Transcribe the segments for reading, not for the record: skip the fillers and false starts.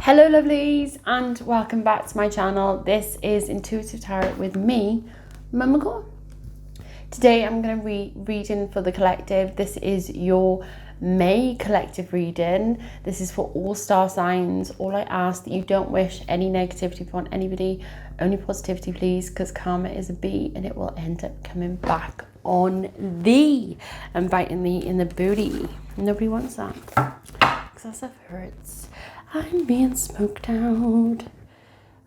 Hello lovelies and welcome back to my channel. This is Intuitive Tarot with me, Momma Core. Today I'm going to be reading for the collective. This is your May collective reading. This is for all star signs. All I ask that you don't wish any negativity upon anybody, only positivity please, because karma is a bee and it will end up coming back on thee and biting thee in the booty. Nobody wants that because that stuff hurts. I'm being smoked out.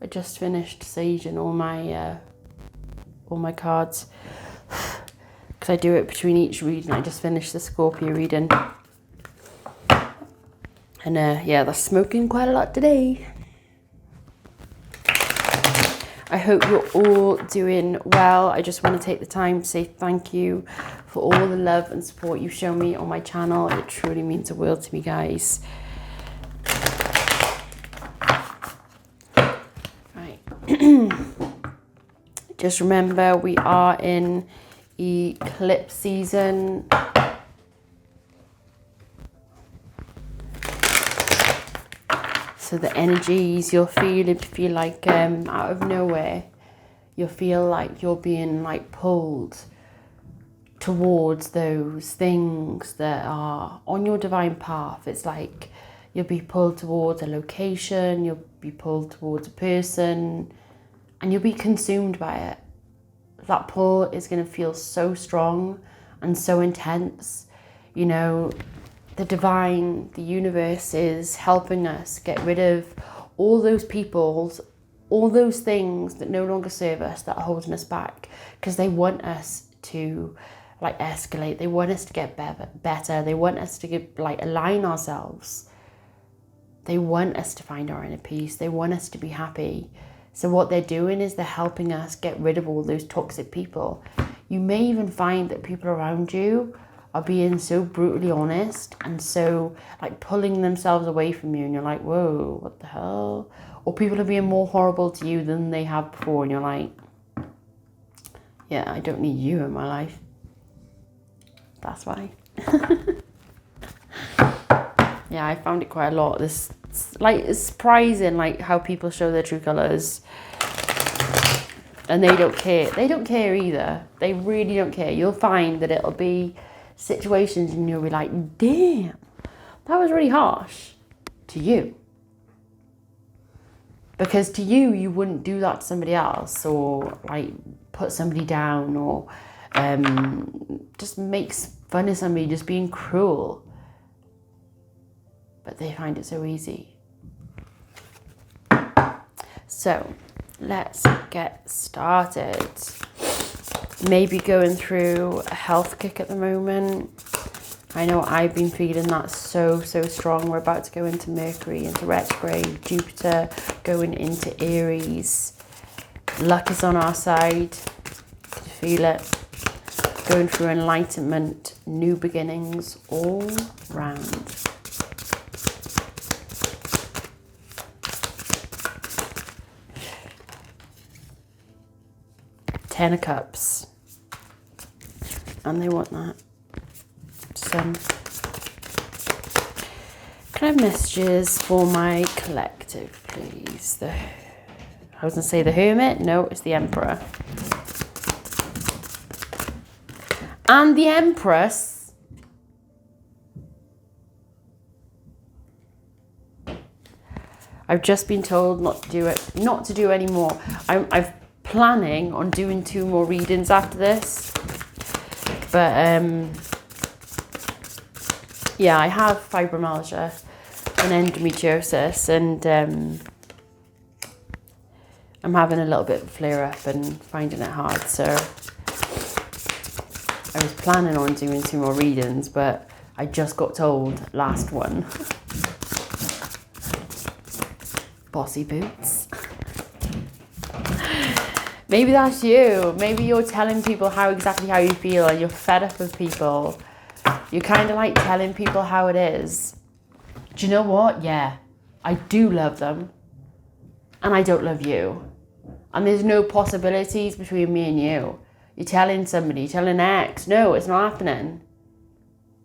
I just finished saging all my cards because I do it between each reading. I just finished the Scorpio reading, and yeah, they're smoking quite a lot today. I hope you're all doing well. I just want to take the time to say thank you for all the love and support you've shown me on my channel. It truly means the world to me, guys. Just remember, we are in eclipse season. So the energies you'll feel like out of nowhere, you'll feel like you're being like pulled towards those things that are on your divine path. It's like you'll be pulled towards a location, you'll be pulled towards a person, and you'll be consumed by it. That pull is going to feel so strong and so intense. You know, the divine, the universe is helping us get rid of all those peoples, all those things that no longer serve us, that are holding us back, because they want us to like escalate. They want us to get better. They want us to get, like, align ourselves. They want us to find our inner peace. They want us to be happy. So what they're doing is they're helping us get rid of all those toxic people. You may even find that people around you are being so brutally honest and so like pulling themselves away from you, and you're like, whoa, what the hell? Or people are being more horrible to you than they have before, and you're like, yeah, I don't need you in my life. That's why. Yeah, I found it quite a lot. It's surprising, like, how people show their true colours, and they don't care. They don't care either. They really don't care. You'll find that it'll be situations and you'll be like, damn, that was really harsh to you. Because to you, you wouldn't do that to somebody else, or like put somebody down, or just makes fun of somebody just being cruel. But they find it so easy. So let's get started. Maybe going through a health kick at the moment. I know I've been feeling that so strong. We're about to go into Mercury, into retrograde, Jupiter going into Aries. Luck is on our side. Feel it. Going through enlightenment, new beginnings all round. Ten of Cups, and they want that. Can I have messages for my collective, please? I was going to say the Hermit. No, it's the Emperor. And the Empress. I've just been told not to do anymore. I've planning on doing 2 more readings after this, but yeah, I have fibromyalgia and endometriosis, and I'm having a little bit of flare up and finding it hard, so I was planning on doing 2 more readings, but I just got told last one. Bossy boots. Maybe that's you. Maybe you're telling people exactly how you feel, and you're fed up with people. You're kind of like telling people how it is. Do you know what? Yeah, I do love them, and I don't love you. And there's no possibilities between me and you. You're telling somebody, telling an ex, no, it's not happening.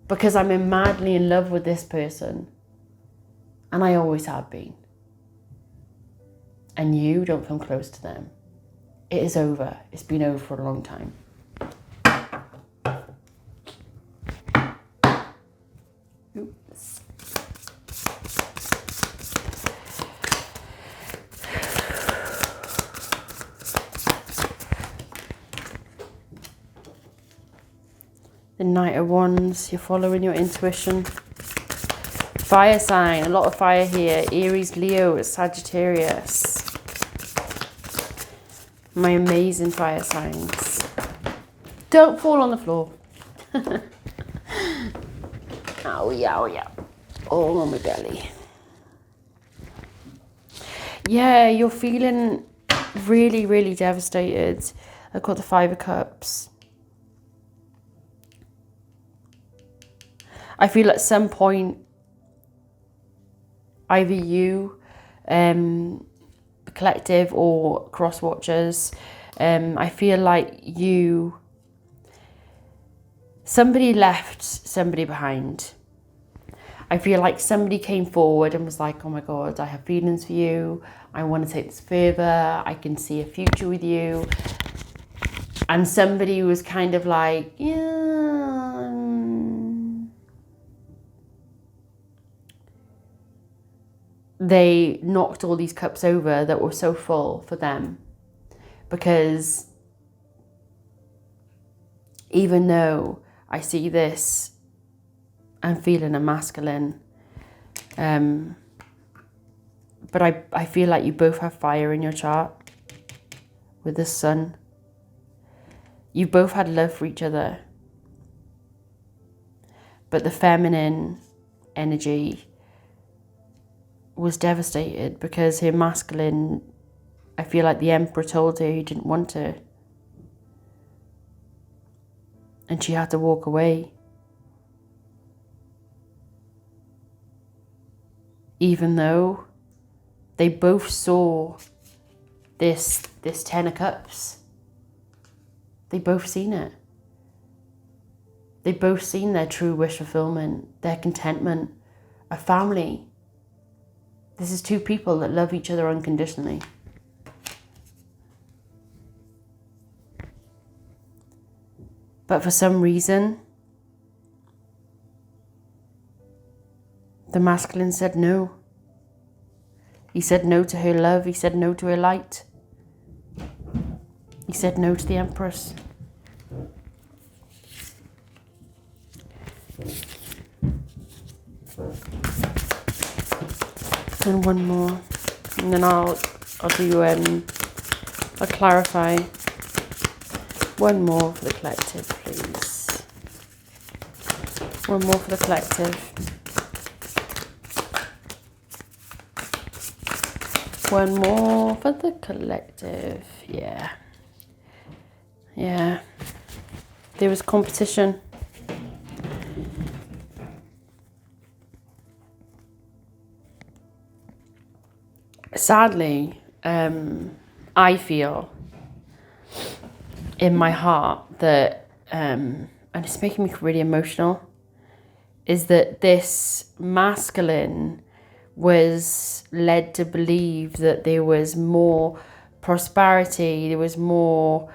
Because I'm madly in love with this person. And I always have been. and you don't come close to them, it is over. It's been over for a long time. Oops. The Knight of Wands, you're following your intuition. Fire sign, a lot of fire here. Aries, Leo, Sagittarius. My amazing fire signs. Don't fall on the floor. Ow, yeah, yeah. All on my belly. Yeah, you're feeling really, really devastated. I've got the Five of Cups. I feel at some point, either you, collective or cross watchers, I feel like somebody left somebody behind. I feel like somebody came forward and was like, oh my God, I have feelings for you. I want to take this further. I can see a future with you. And somebody was kind of like, yeah. They knocked all these cups over that were so full for them, because even though I see this, I'm feeling a masculine, but I feel like you both have fire in your chart with the sun. You both had love for each other, but the feminine energy was devastated because her masculine, I feel like the Emperor told her he didn't want her. And she had to walk away. Even though they both saw this Ten of Cups. They both seen it. They both seen their true wish fulfillment, their contentment, a family. This is two people that love each other unconditionally. But for some reason, the masculine said no. He said no to her love. He said no to her light. He said no to the Empress. And one more, and then I'll do I'll clarify. One more for the collective, please. One more for the collective. One more for the collective. Yeah. Yeah. There was competition. Sadly, I feel in my heart that, and it's making me really emotional, is that this masculine was led to believe that there was more prosperity, there was more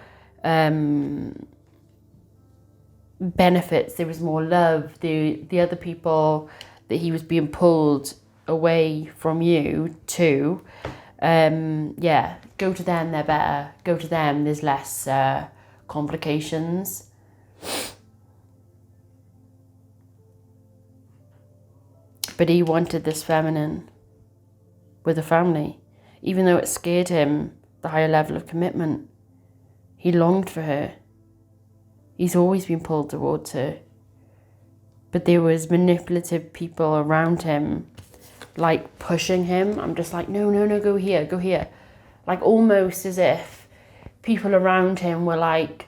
benefits, there was more love. The other people that he was being pulled away from you to, yeah, go to them, they're better. Go to them, there's less complications. But he wanted this feminine with a family, even though it scared him, the higher level of commitment. He longed for her. He's always been pulled towards her. But there was manipulative people around him, like pushing him. I'm just like, no, go here, go here. Like almost as if people around him were like,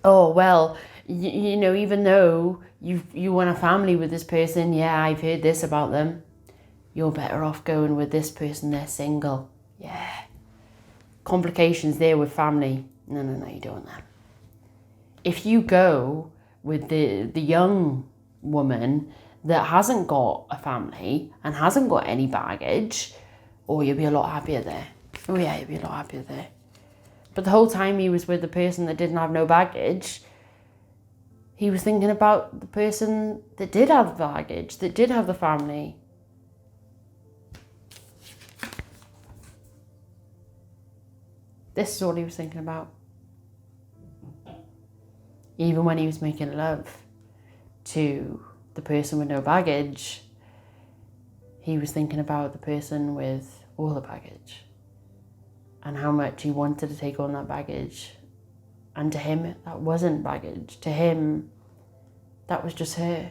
oh, well, you know, even though you want a family with this person, yeah, I've heard this about them. You're better off going with this person, they're single. Yeah. Complications there with family. No, you don't want that. If you go with the young woman that hasn't got a family and hasn't got any baggage, oh, you'll be a lot happier there. Oh yeah, you'll be a lot happier there. But the whole time he was with the person that didn't have no baggage, he was thinking about the person that did have the baggage, that did have the family. This is all he was thinking about. Even when he was making love to the person with no baggage, he was thinking about the person with all the baggage and how much he wanted to take on that baggage. And to him, that wasn't baggage. To him, that was just her.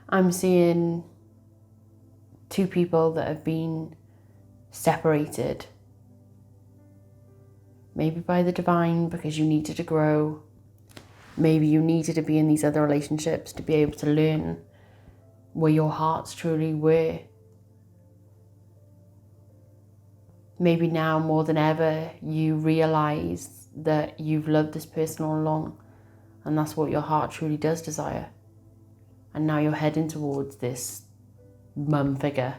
I'm seeing two people that have been separated. Maybe by the divine because you needed to grow. Maybe you needed to be in these other relationships to be able to learn where your hearts truly were. Maybe now more than ever you realise that you've loved this person all along and that's what your heart truly does desire. And now you're heading towards this mum figure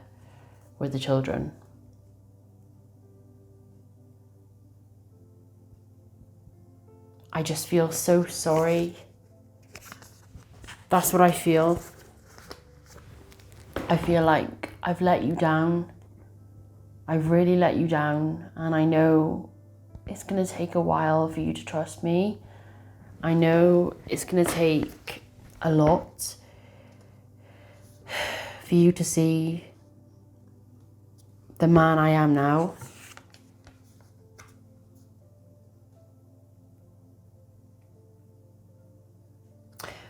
with the children. I just feel so sorry. That's what I feel. I feel like I've let you down. I've really let you down. And I know it's going to take a while for you to trust me. I know it's going to take a lot for you to see the man I am now.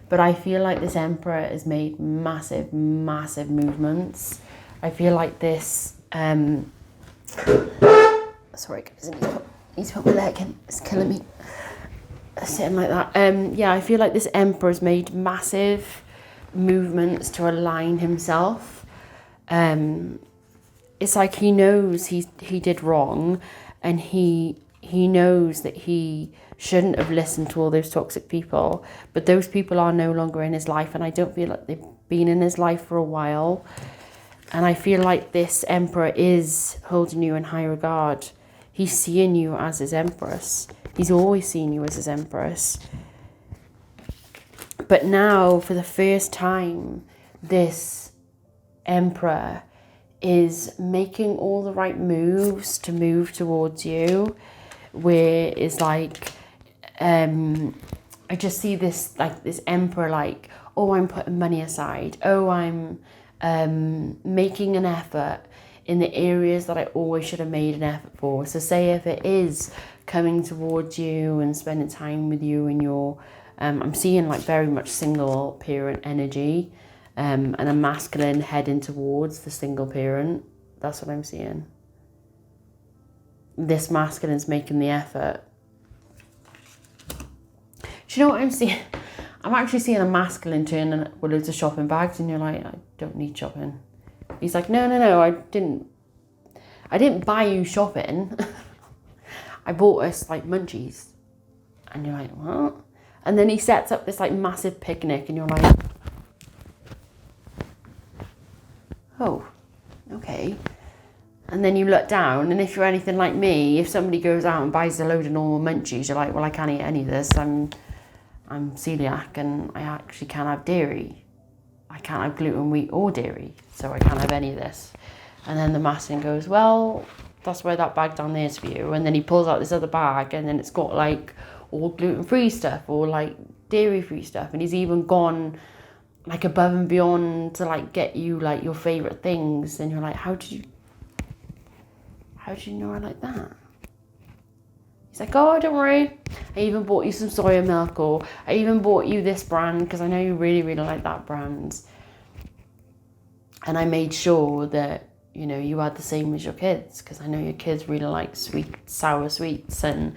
But I feel like this Emperor has made massive, massive movements. I feel like this, sorry guys, I need to put my leg in, it's killing me. Sitting like that. Yeah, I feel like this Emperor's made massive movements to align himself. It's like he knows he did wrong, and he knows that he shouldn't have listened to all those toxic people, but those people are no longer in his life, and I don't feel like they've been in his life for a while. And I feel like this Emperor is holding you in high regard. He's seeing you as his Empress. He's always seen you as his Empress. But now, for the first time, this Emperor is making all the right moves to move towards you, where it's like, I just see this, like this Emperor, like, oh, I'm putting money aside. Oh, I'm making an effort in the areas that I always should have made an effort for. So say if it is coming towards you and spending time with you and your, I'm seeing like very much single parent energy, and a masculine heading towards the single parent. That's what I'm seeing. This masculine's making the effort. Do you know what I'm seeing? I'm actually seeing a masculine turning with loads of shopping bags, and you're like, I don't need shopping. He's like, no, I didn't buy you shopping. I bought us like munchies. And you're like, what? And then he sets up this like massive picnic, and you're like, oh, okay. And then you look down, and if you're anything like me, if somebody goes out and buys a load of normal munchies, you're like, well, I can't eat any of this. I'm celiac, and I actually can't have dairy. I can't have gluten, wheat, or dairy, so I can't have any of this. And then the masculine goes, well, that's why that bag down there is for you. And then he pulls out this other bag, and then it's got like all gluten-free stuff or like dairy-free stuff. And he's even gone like above and beyond to like get you like your favorite things. And you're like, how did you know I like that? He's like, oh, don't worry. I even bought you some soya milk, or I even bought you this brand because I know you really, really like that brand. And I made sure that, you know, you had the same as your kids, because I know your kids really like sweet, sour sweets. And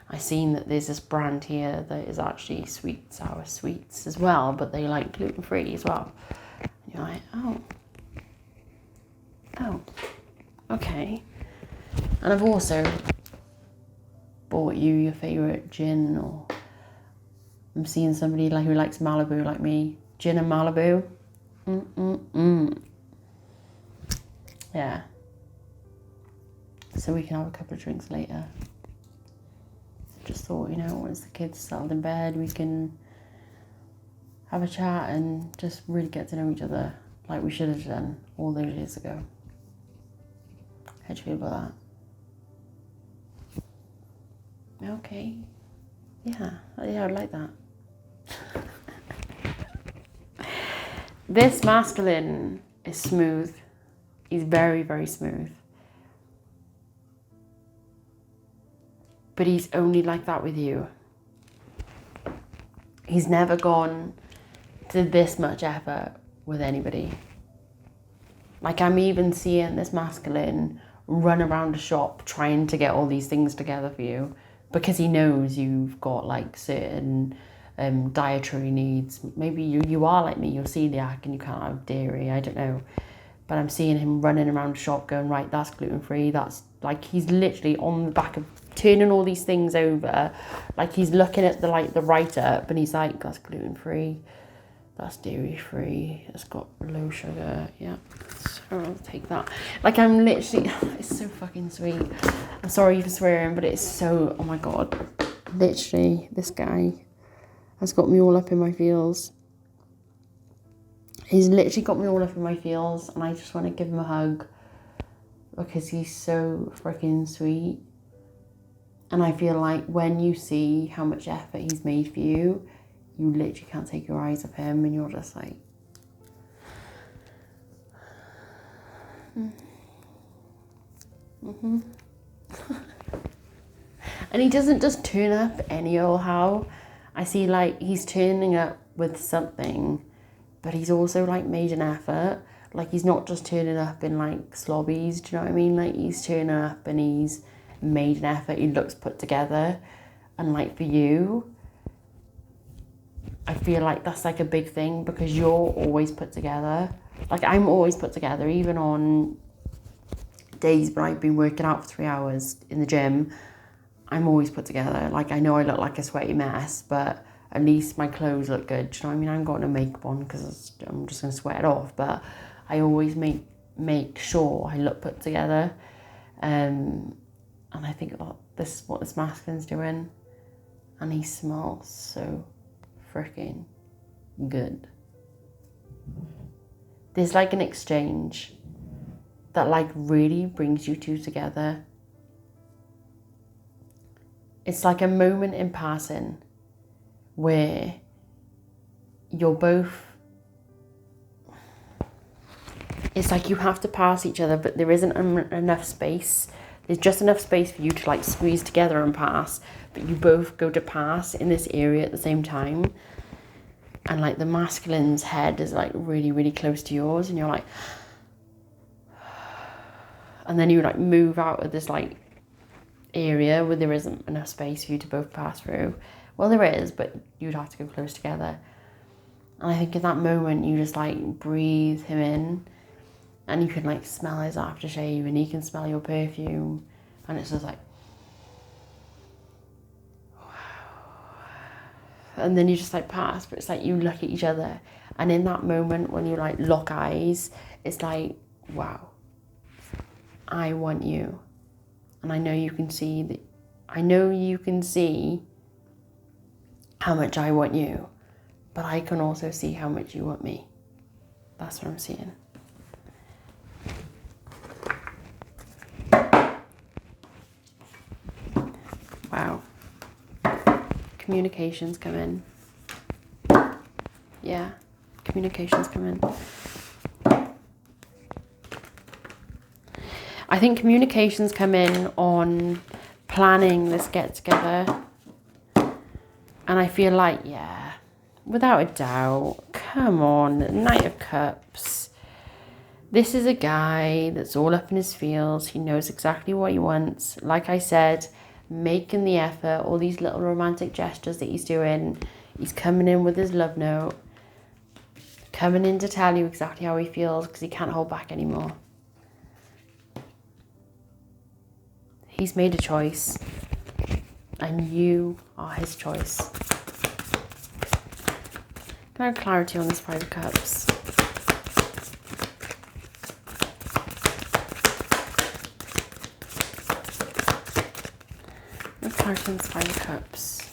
I seen that there's this brand here that is actually sweet, sour sweets as well, but they like gluten-free as well. And you're like, oh, okay. And I've also bought you your favourite gin or I'm seeing somebody like who likes Malibu like me. Gin and Malibu. Yeah. So we can have a couple of drinks later. Just thought, you know, once the kids settled in bed, we can have a chat and just really get to know each other like we should have done all those years ago. How do you feel about that? Okay. Yeah, I'd like that. This masculine is smooth. He's very, very smooth. But he's only like that with you. He's never gone to this much effort with anybody. Like, I'm even seeing this masculine run around a shop trying to get all these things together for you because he knows you've got like certain dietary needs. Maybe you are like me, you're celiac and you can't have dairy, I don't know. But I'm seeing him running around the shop going, right, that's gluten-free, that's like, he's literally on the back of turning all these things over, like he's looking at the write-up and he's like, that's gluten-free, that's dairy-free, it's got low sugar, yeah, so I'll take that. Like, I'm literally, it's so fucking sweet. I'm sorry for swearing, but it's so, oh my God, literally, this guy has got me all up in my feels. He's literally got me all up in my feels, and I just want to give him a hug because he's so freaking sweet. And I feel like when you see how much effort he's made for you, you literally can't take your eyes off him, and you're just like, And he doesn't just turn up any old how. I see like he's turning up with something, but he's also like made an effort. Like, he's not just turning up in like slobbies, do you know what I mean? Like, he's turning up and he's made an effort, he looks put together. And like, for you, I feel like that's like a big thing because you're always put together. Like, I'm always put together, even on days when I've been working out for 3 hours in the gym, I'm always put together. Like, I know I look like a sweaty mess, but at least my clothes look good. Do you know what I mean? I haven't got no makeup on because I'm just going to sweat it off, but I always make sure I look put together. And I think this is what this masculine's doing. And he smells so freaking good. There's like an exchange that like really brings you two together. It's like a moment in passing where you're both, it's like you have to pass each other, but there isn't enough space. There's just enough space for you to like squeeze together and pass, but you both go to pass in this area at the same time. And like the masculine's head is like really, really close to yours, and you're like, and then you like move out of this like area where there isn't enough space for you to both pass through. Well, there is, but you'd have to go close together. And I think in that moment, you just like breathe him in, and you can like smell his aftershave, and he can smell your perfume, and it's just like, wow. And then you just like pass, but it's like you look at each other, and in that moment when you like lock eyes, it's like, wow, I want you. And I know you can see how much I want you, but I can also see how much you want me. That's what I'm seeing. Wow. Communications come in. Yeah, communications come in. I think communications come in on planning this get-together. And I feel like, yeah, without a doubt, come on, Knight of Cups. This is a guy that's all up in his feels. He knows exactly what he wants. Like I said, making the effort, all these little romantic gestures that he's doing. He's coming in with his love note. Coming in to tell you exactly how he feels because he can't hold back anymore. He's made a choice, and you are his choice. Can I have clarity on this Five of Cups? No clarity on this Five of Cups.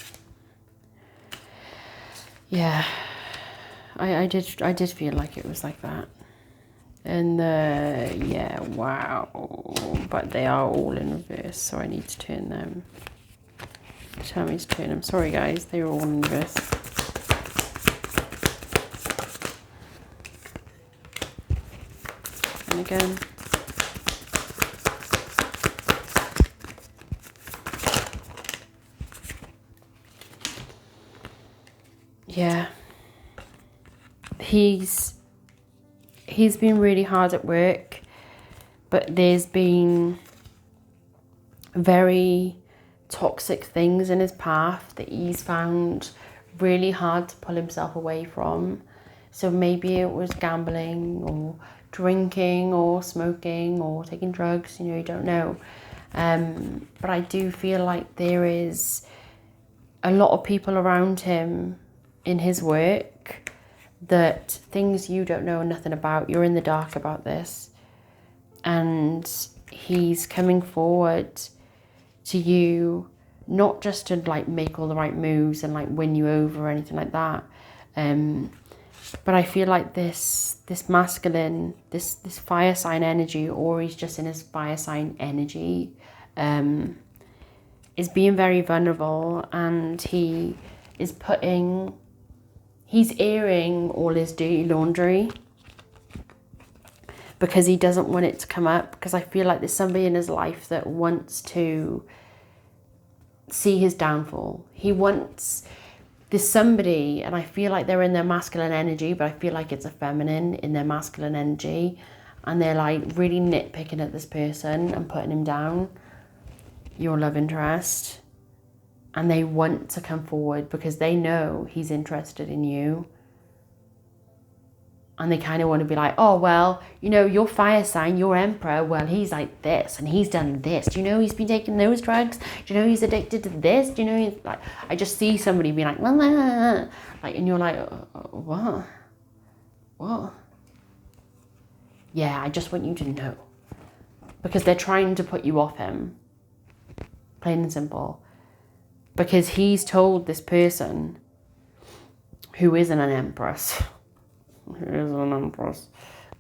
Yeah, I did feel like it was like that. And yeah, wow. But they are all in reverse, so I need to turn them. Tell me to turn them. Sorry guys, they were all in reverse. And again. Yeah. He's been really hard at work, but there's been very toxic things in his path that he's found really hard to pull himself away from. So maybe it was gambling or drinking or smoking or taking drugs, you know, you don't know. But I do feel like there is a lot of people around him in his work that things you don't know nothing about, you're in the dark about this. And he's coming forward to you, not just to like make all the right moves and like win you over or anything like that. But I feel like this masculine, this fire sign energy, or he's just in his fire sign energy, is being very vulnerable, and he's airing all his dirty laundry because he doesn't want it to come up, because I feel like there's somebody in his life that wants to see his downfall. There's somebody, and I feel like they're in their masculine energy, but I feel like it's a feminine in their masculine energy, and they're like really nitpicking at this person and putting him down, your love interest. And they want to come forward because they know he's interested in you. And they kind of want to be like, oh, well, you know, your fire sign, your emperor, well, he's like this and he's done this. Do you know he's been taking those drugs? Do you know he's addicted to this? Do you know he's like, I just see somebody being like, nah, nah, nah. Like, and you're like, what? What? Yeah, I just want you to know. Because they're trying to put you off him. Plain and simple. Because he's told this person who isn't an empress,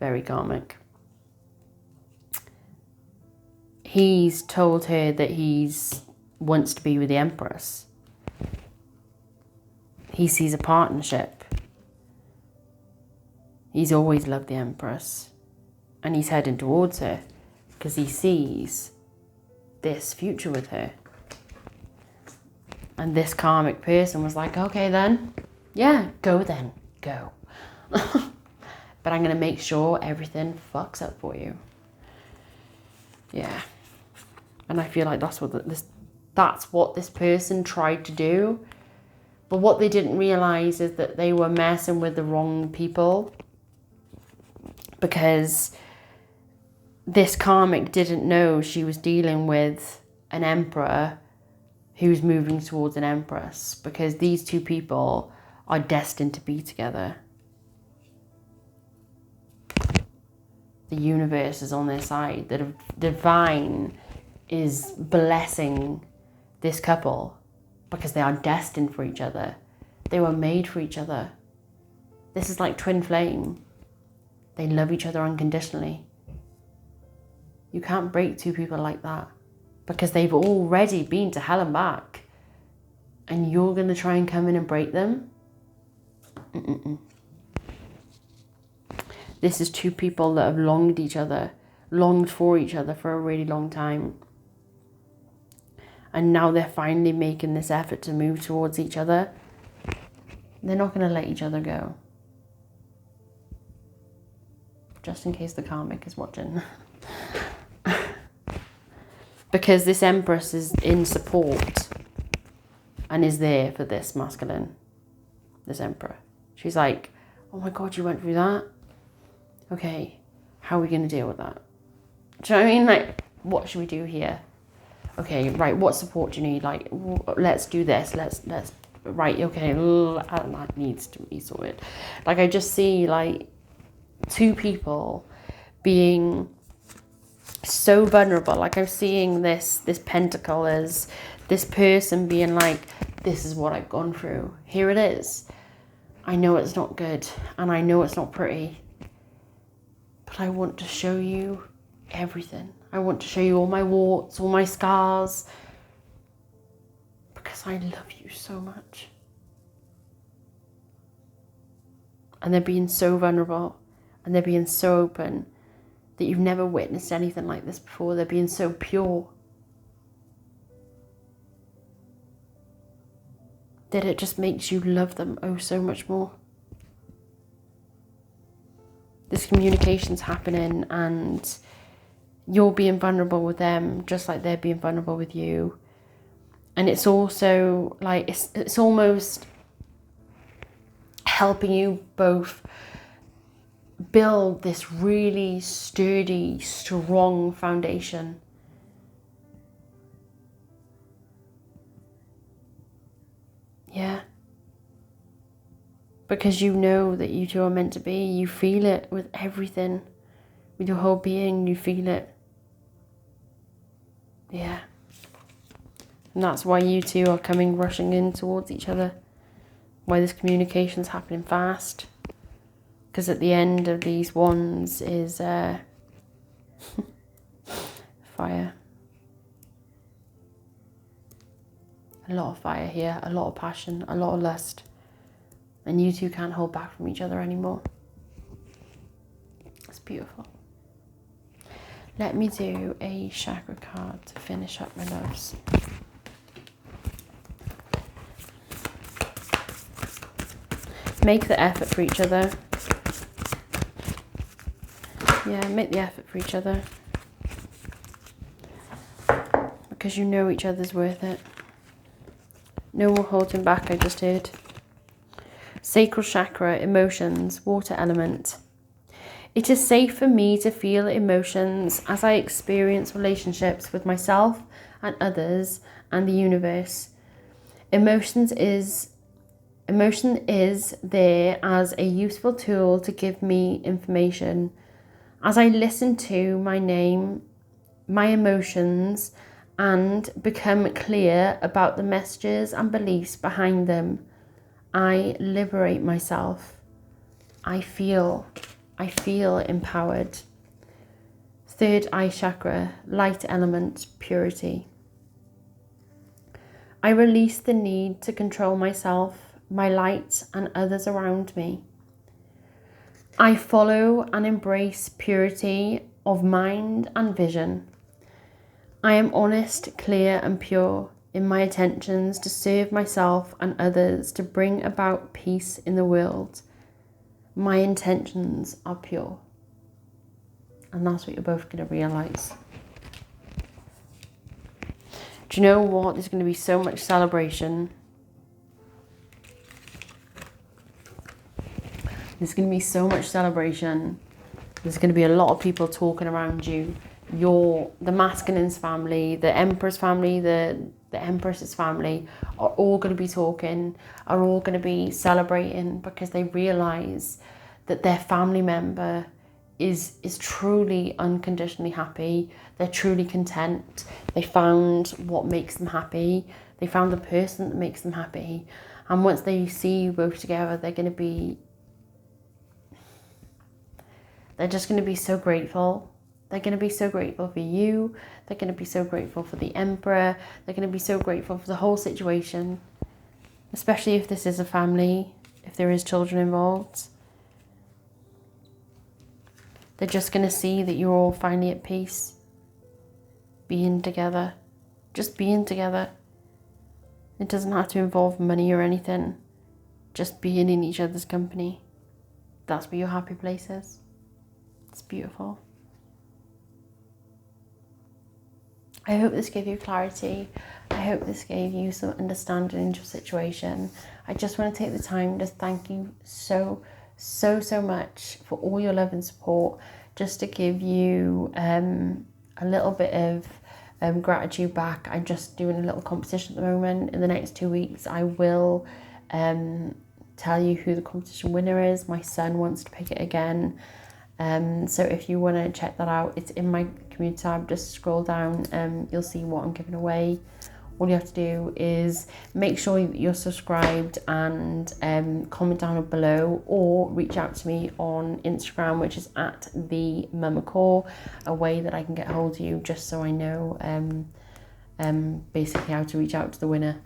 very karmic, he's told her that wants to be with the empress. He sees a partnership. He's always loved the empress, and he's heading towards her because he sees this future with her. And this karmic person was like, okay then, yeah, go then, go. But I'm going to make sure everything fucks up for you. Yeah. And I feel like that's what this person tried to do. But what they didn't realize is that they were messing with the wrong people. Because this karmic didn't know she was dealing with an emperor who's moving towards an empress, because these two people are destined to be together. The universe is on their side. The divine is blessing this couple because they are destined for each other. They were made for each other. This is like twin flame. They love each other unconditionally. You can't break two people like that, because they've already been to hell and back, and you're going to try and come in and break them? This is two people that have longed for each other for a really long time. And now they're finally making this effort to move towards each other. They're not going to let each other go. Just in case the karmic is watching. Because this empress is in support and is there for this masculine, this emperor. She's like, oh my God, you went through that? Okay, how are we going to deal with that? Do you know what I mean? Like, what should we do here? Okay, right, what support do you need? Like, let's do this. Let's right, okay, that needs to be sorted. Like, I just see like two people being so vulnerable. Like, I'm seeing this pentacle as this person being like, this is what I've gone through. Here it is. I know it's not good and I know it's not pretty, but I want to show you everything. I want to show you all my warts, all my scars, because I love you so much. And they're being so vulnerable and they're being so open that you've never witnessed anything like this before. They're being so pure that it just makes you love them oh so much more. This communication's happening and you're being vulnerable with them just like they're being vulnerable with you. And it's also like, it's almost helping you both build this really sturdy, strong foundation. Yeah. Because you know that you two are meant to be. You feel it with everything. With your whole being, you feel it. Yeah. And that's why you two are coming rushing in towards each other. Why this communication's happening fast. Because at the end of these wands is fire. A lot of fire here, a lot of passion, a lot of lust. And you two can't hold back from each other anymore. It's beautiful. Let me do a chakra card to finish up, my loves. Make the effort for each other. Yeah, make the effort for each other. Because you know each other's worth it. No more holding back, I just heard. Sacral chakra, emotions, water element. It is safe for me to feel emotions as I experience relationships with myself and others and the universe. Emotion is there as a useful tool to give me information. As I listen to my name, my emotions, and become clear about the messages and beliefs behind them, I liberate myself. I feel empowered. Third eye chakra, light element, purity. I release the need to control myself, my light, and others around me. I follow and embrace purity of mind and vision. I am honest, clear, and pure in my intentions to serve myself and others to bring about peace in the world. My intentions are pure. And that's what you're both going to realise. Do you know what? There's going to be so much celebration. There's going to be so much celebration. There's going to be a lot of people talking around you. The masculine's family, the emperor's family, the empress's family are all going to be talking, are all going to be celebrating because they realise that their family member is truly unconditionally happy. They're truly content. They found what makes them happy. They found the person that makes them happy. And once they see you both together, they're just going to be so grateful. They're going to be so grateful for you. They're going to be so grateful for the emperor. They're going to be so grateful for the whole situation, especially if this is a family, if there is children involved. They're just going to see that you're all finally at peace, being together, just being together. It doesn't have to involve money or anything, just being in each other's company. That's where your happy place is. It's beautiful. I hope this gave you clarity. I hope this gave you some understanding into your situation. I just want to take the time to thank you so much for all your love and support, just to give you a little bit of gratitude back. I'm just doing a little competition at the moment. In the next 2 weeks, I will tell you who the competition winner is. My son wants to pick it again. So if you want to check that out, it's in my community tab. Just scroll down, you'll see what I'm giving away. All you have to do is make sure you're subscribed and comment down below, or reach out to me on Instagram, which is at the Momma Core, a way that I can get hold of you, just so I know basically how to reach out to the winner.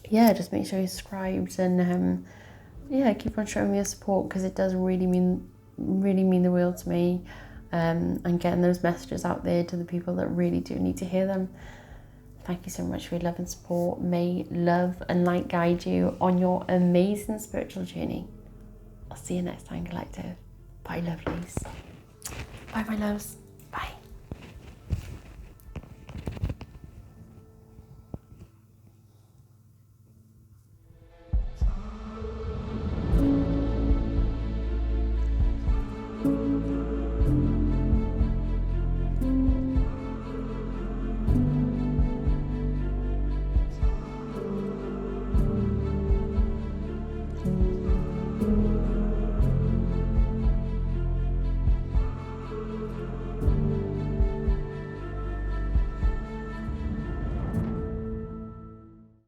Yeah, just make sure you're subscribed, and yeah, keep on showing me your support, because it does really mean the world to me, and getting those messages out there to the people that really do need to hear them. Thank you so much for your love and support. May love and light guide you on your amazing spiritual journey. I'll see you next time, Collective. Bye, lovelies. Bye, my loves.